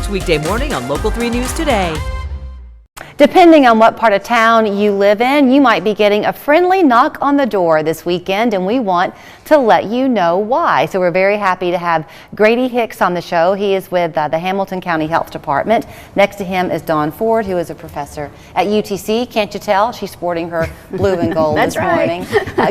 weekday morning on Local 3 News Today. Depending on what part of town you live in, you might be getting a friendly knock on the door this weekend, and we want to let you know why. So we're very happy to have Grady Hicks on the show. He is with the Hamilton County Health Department. Next to him is Dawn Ford, who is a professor at UTC. Can't you tell? She's sporting her blue and gold this morning.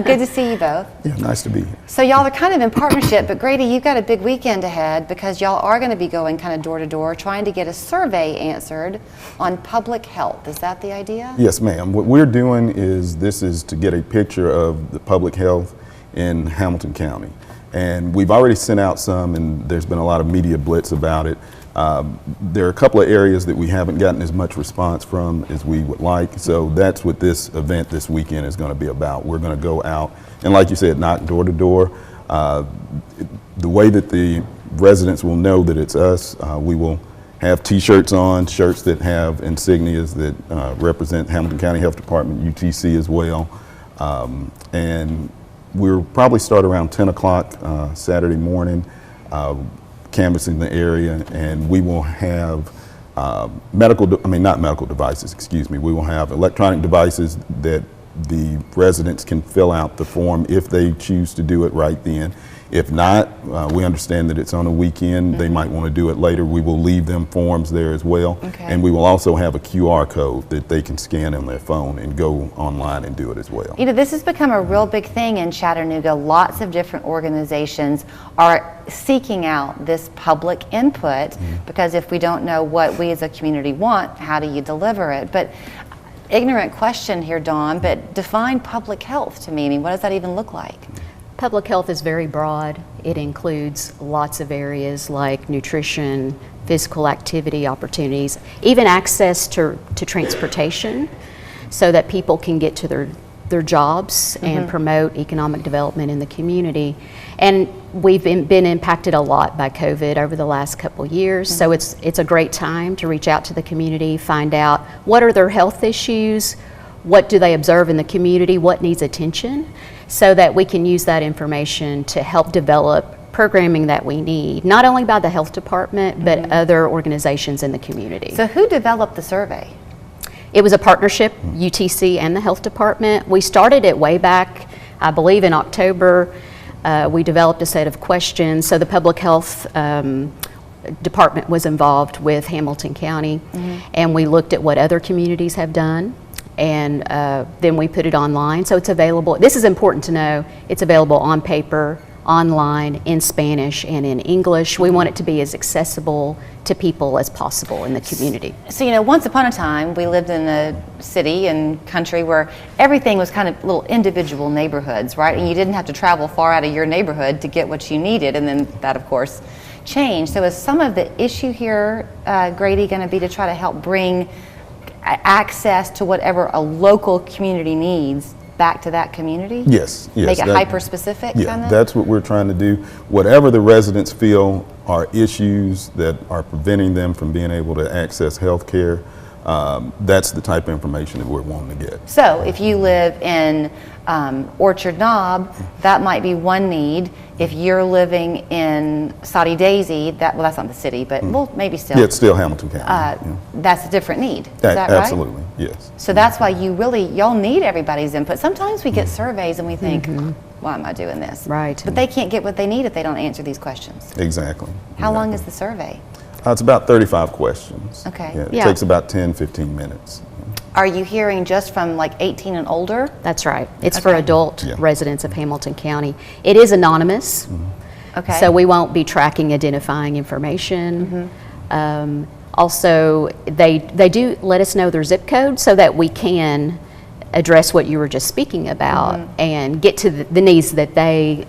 Good to see you both. Yeah, nice to be here. So y'all are kind of in partnership, but Grady, you've got a big weekend ahead because y'all are going to be going kind of door to door trying to get a survey answered on public health. Is that the idea? Yes, ma'am. What we're doing is to get a picture of the public health in Hamilton County. And we've already sent out some, and there's been a lot of media blitz about it. There are a couple of areas that we haven't gotten as much response from as we would like. So that's what this event this weekend is going to be about. We're going to go out and, like you said, knock door to door. The way that the residents will know that it's us, we will have t-shirts on, shirts that have insignias that represent Hamilton County Health Department, UTC as well. And we'll probably start around 10 o'clock Saturday morning, canvassing the area, and we will have not medical devices, excuse me. We will have electronic devices that the residents can fill out the form if they choose to do it right then. If not, we understand that it's on a weekend. They might want to do it later. We will leave them forms there as well. Okay. And we will also have a QR code that they can scan on their phone and go online and do it as well. You know, this has become a real big thing in Chattanooga. Lots of different organizations are seeking out this public input because if we don't know what we as a community want, how do you deliver it? But ignorant question here, Dawn, but define public health to me. I mean, what does that even look like? Public health is very broad. It includes lots of areas like nutrition, physical activity opportunities, even access to transportation so that people can get to their jobs and promote economic development in the community. And we've been impacted a lot by COVID over the last couple years, so it's a great time to reach out to the community, find out what are their health issues, what do they observe in the community, what needs attention, so that we can use that information to help develop programming that we need, not only by the health department, but other organizations in the community. So who developed the survey? It was a partnership, UTC and the health department. We started it way back, I believe in October. We developed a set of questions. So the public health department was involved with Hamilton County, and we looked at what other communities have done. And then we put it online, so it's available. This is important to know. It's available on paper, online, in Spanish, and in English. We want it to be as accessible to people as possible in the community. So, you know, once upon a time, we lived in a city and country where everything was kind of little individual neighborhoods, right? And you didn't have to travel far out of your neighborhood to get what you needed, and then that, of course, changed. So is some of the issue here, Grady, going to be to try to help bring access to whatever a local community needs back to that community? Yes. Make it hyper-specific? Yeah, kind of? That's what we're trying to do. Whatever the residents feel are issues that are preventing them from being able to access health care, that's the type of information that we're wanting to get. So if you live in Orchard Knob, that might be one need. If you're living in Soddy Daisy, that's not the city, but well, maybe still. Yeah, it's still Hamilton County. That's a different need. Is that right? Absolutely, yes. So that's why y'all need everybody's input. Sometimes we get surveys and we think, why am I doing this? Right. But they can't get what they need if they don't answer these questions. Exactly. How long is the survey? It's about 35 questions. Okay. Yeah, it takes about 10-15 minutes. Are you hearing just from like 18 and older? That's right. It's for adult residents of Hamilton County. It is anonymous, okay. So we won't be tracking identifying information. Also, they do let us know their zip code so that we can address what you were just speaking about and get to the needs that they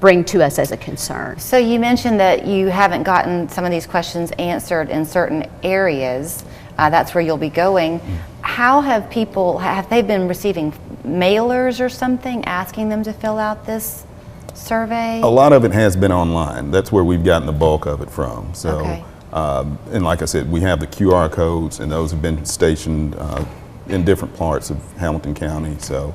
bring to us as a concern. So you mentioned that you haven't gotten some of these questions answered in certain areas. That's where you'll be going. How have they been receiving mailers or something asking them to fill out this survey? A lot of it has been online. That's where we've gotten the bulk of it from. So, okay. And like I said, we have the QR codes, and those have been stationed in different parts of Hamilton County. So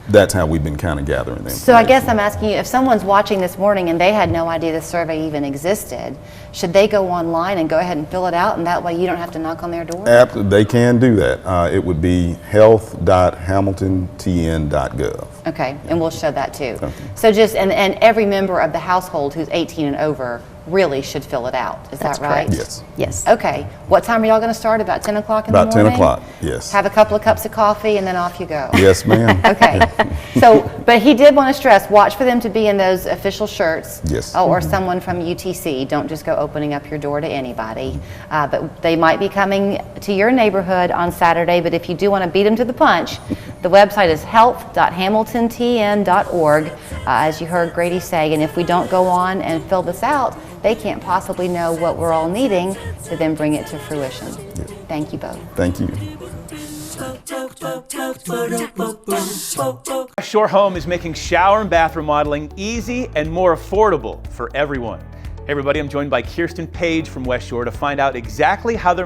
that's how we've been kind of gathering them. So I guess I'm asking you, if someone's watching this morning and they had no idea this survey even existed, should they go online and go ahead and fill it out, and that way you don't have to knock on their door? They can do that. It would be health.hamiltontn.gov. Okay, and we'll show that too. So just, and every member of the household who's 18 and over really should fill it out. Is That's that right? correct. Yes. Yes. Okay. What time are y'all going to start? About 10 o'clock in About the 10 morning? o'clock, yes. Have a couple of cups of coffee and then off you go. Yes, ma'am. Okay. So, but he did want to stress, watch for them to be in those official shirts. Yes. Or someone from UTC. Don't just go opening up your door to anybody. But they might be coming to your neighborhood on Saturday, but if you do want to beat them to the punch, the website is health.hamiltontn.org, as you heard Grady say, and if we don't go on and fill this out, they can't possibly know what we're all needing to then bring it to fruition. Thank you both. Thank you. West Shore Home is making shower and bath remodeling easy and more affordable for everyone. Hey everybody, I'm joined by Kirsten Page from West Shore to find out exactly how they're making